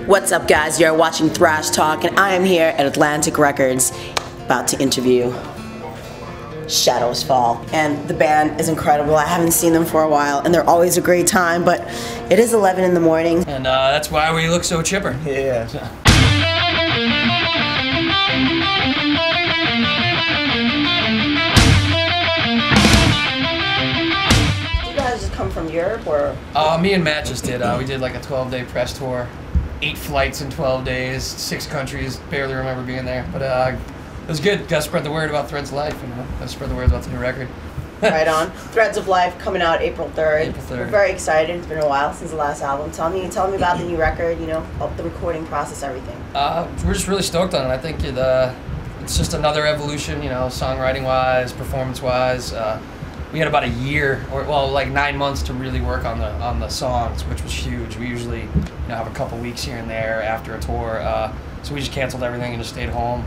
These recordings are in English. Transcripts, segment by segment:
What's up, guys? You're watching Thrash Talk, and I am here at Atlantic Records about to interview Shadows Fall. And the band is incredible. I haven't seen them for a while, and they're always a great time, but it is 11 in the morning. And that's why we look so chipper. Yeah. Come from Europe, or? Me and Matt just did. We did like a 12-day press tour, 8 flights in 12 days, 6 countries. Barely remember being there, but it was good. Got to spread the word about Threads of Life, you know. Got to spread the word about the new record. Right on. Threads of Life coming out April 3rd. April 3rd. We're very excited. It's been a while since the last album. Tell me about the new record. You know, the recording process, everything. We're just really stoked on it. I think it's just another evolution. You know, songwriting-wise, performance-wise. We had about a year, or well, like 9 months to really work on the songs, which was huge. We usually, have a couple weeks here and there after a tour, so we just canceled everything and just stayed home.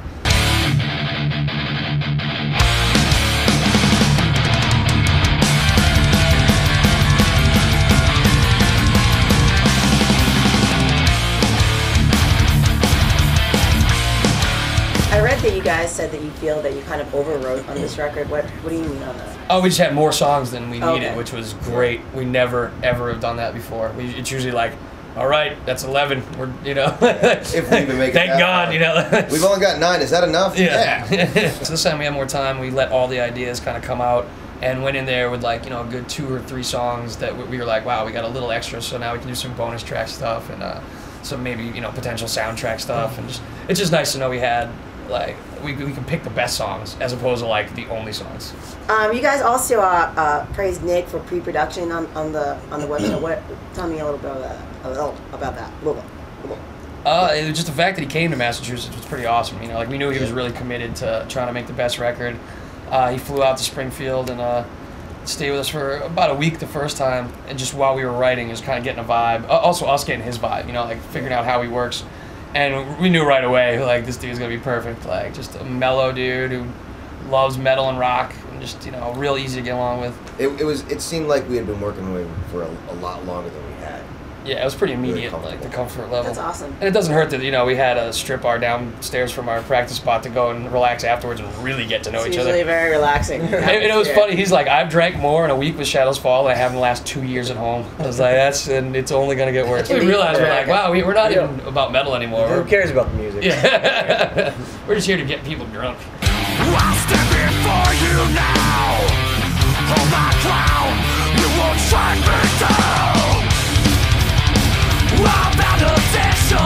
I read that you guys said that you feel that you kind of overwrote on this record. What do you mean on that? Oh, we just had more songs than we needed, Okay. which was great. We never, ever have done that before. It's usually like, all right, that's 11. We're, If we even make it thank that God, far. We've only got 9. Is that enough? Yeah. So this time we had more time. We let all the ideas kind of come out and went in there with like, a good 2 or 3 songs that we were like, wow, we got a little extra, so now we can do some bonus track stuff and some maybe, potential soundtrack stuff. And it's just nice to know we had, like, we can pick the best songs as opposed to like the only songs. You guys also praised Nick for pre-production on the website. Tell me a little bit about that. It was just the fact that he came to Massachusetts was pretty awesome. Like we knew he was really committed to trying to make the best record. He flew out to Springfield and stayed with us for about a week the first time, and just while we were writing, just kind of getting a vibe. Also us getting his vibe. Like figuring out how he works. And we knew right away, like, this dude's gonna be perfect. Like, just a mellow dude who loves metal and rock, and just, real easy to get along with. It seemed like we had been working with him for a lot longer than we had. Yeah, it was pretty immediate, like, the comfort level. That's awesome. And it doesn't hurt that, we had a strip bar downstairs from our practice spot to go and relax afterwards and really get to know each other. It's usually very relaxing. And it was funny, he's like, I've drank more in a week with Shadows Fall than I have in the last 2 years at home. I was like, and it's only gonna get worse. We realized, we're like, wow, we're not even about metal anymore. Who cares about the music? Yeah. We're just here to get people drunk. I'll step in for you now. Hold my crown, you won't strike me down. I'm out of vision.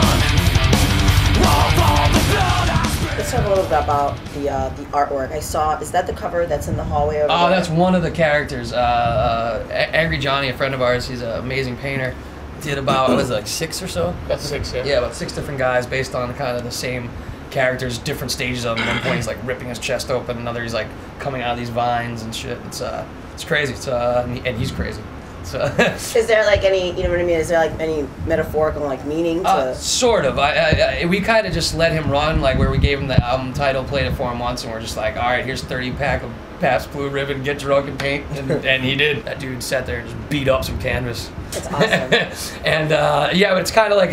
All the blood I spit. Let's talk a little bit about the artwork. I saw. Is that the cover that's in the hallway over there? That's one of the characters. Angry Johnny, a friend of ours, he's an amazing painter. Did about, what was it, like 6 or so? About 6, yeah. Yeah, about 6 different guys based on kind of the same characters, different stages of them. One point he's like ripping his chest open, another he's like coming out of these vines and shit. It's crazy. And he's crazy. So is there like any, you know what I mean? Is there like any metaphorical like meaning to? Sort of. We kind of just let him run, like where we gave him the album title, played it for him once, and we're just like, all right, here's 30-pack of Pabst Blue Ribbon, get drunk and paint, and he did. That dude sat there and just beat up some canvas. That's awesome. And yeah, but it's kind of like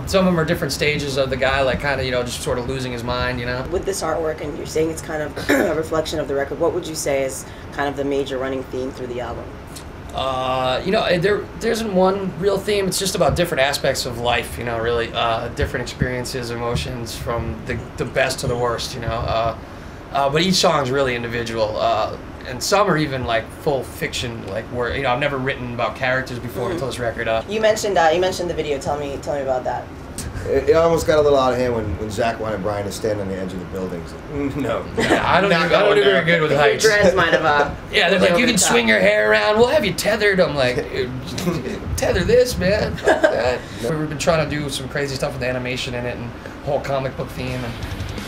some of them are different stages of the guy, like kind of just sort of losing his mind, With this artwork, and you're saying it's kind of a reflection of the record. What would you say is kind of the major running theme through the album? There isn't one real theme. It's just about different aspects of life, really different experiences, emotions, from the best to the worst, but each song's really individual, and some are even like full fiction, like where I've never written about characters before until this record. You mentioned the video. Tell me about that. It almost got a little out of hand when Zach wanted Brian to stand on the edge of the buildings. No. Yeah, I don't do very good with heights. Your dreads might have. Yeah, they're like, you can swing your hair around. We'll have you tethered. I'm like, tether this, man. Fuck that. We've been trying to do some crazy stuff with animation in it and whole comic book theme, and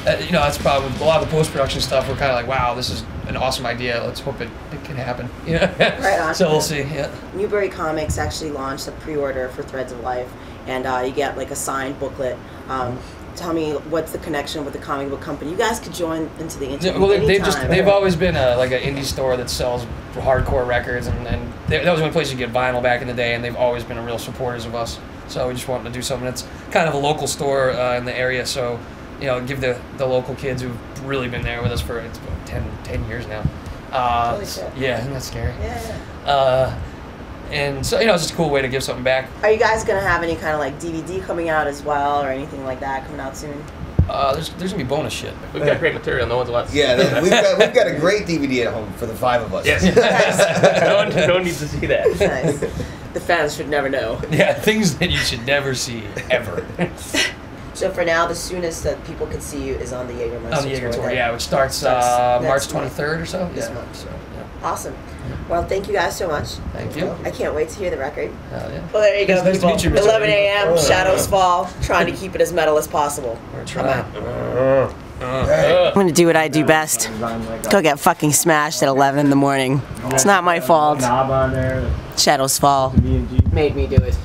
that's probably with a lot of the post-production stuff. We're kind of like, wow, this is an awesome idea. Let's hope it can happen. Right on. So we'll see. Yeah. Newbury Comics actually launched a pre-order for Threads of Life, and you get like a signed booklet. Tell me, what's the connection with the comic book company? You guys could join into the interview. Well, they've always been like an indie store that sells hardcore records, and that was the only place you get vinyl back in the day, and they've always been real supporters of us. So we just wanted to do something that's kind of a local store in the area. So, you know, give the local kids who've really been there with us for 10 years now. Holy shit. Yeah, isn't that scary? Yeah. And so, you know, it's just a cool way to give something back. Are you guys gonna have any kind of like DVD coming out as well, or anything like that coming out soon? There's gonna be bonus shit. We've got great material. No one's allowed to see Yeah, it. we've got a great DVD at home for the 5 of us. Yes. no one needs to see that. Nice. The fans should never know. Yeah, things that you should never see ever. So for now, the soonest that people could see you is on the Jägermeister On the Jaeger tour, then. yeah, which starts March next month. 23rd or so. This Yeah. month. So, yeah. Awesome. Well, thank you guys so much. Thank you. I can't wait to hear the record. Hell yeah. Well, there you go, It's nice to people. meet you, Mr. 11 Eddie. a.m., Shadows Fall, trying to keep it as metal as possible. We're trying. I'm gonna do what I do best. Go get fucking smashed at 11 in the morning. It's not my fault. Knob on there. Shadows Fall B&G. made me do it.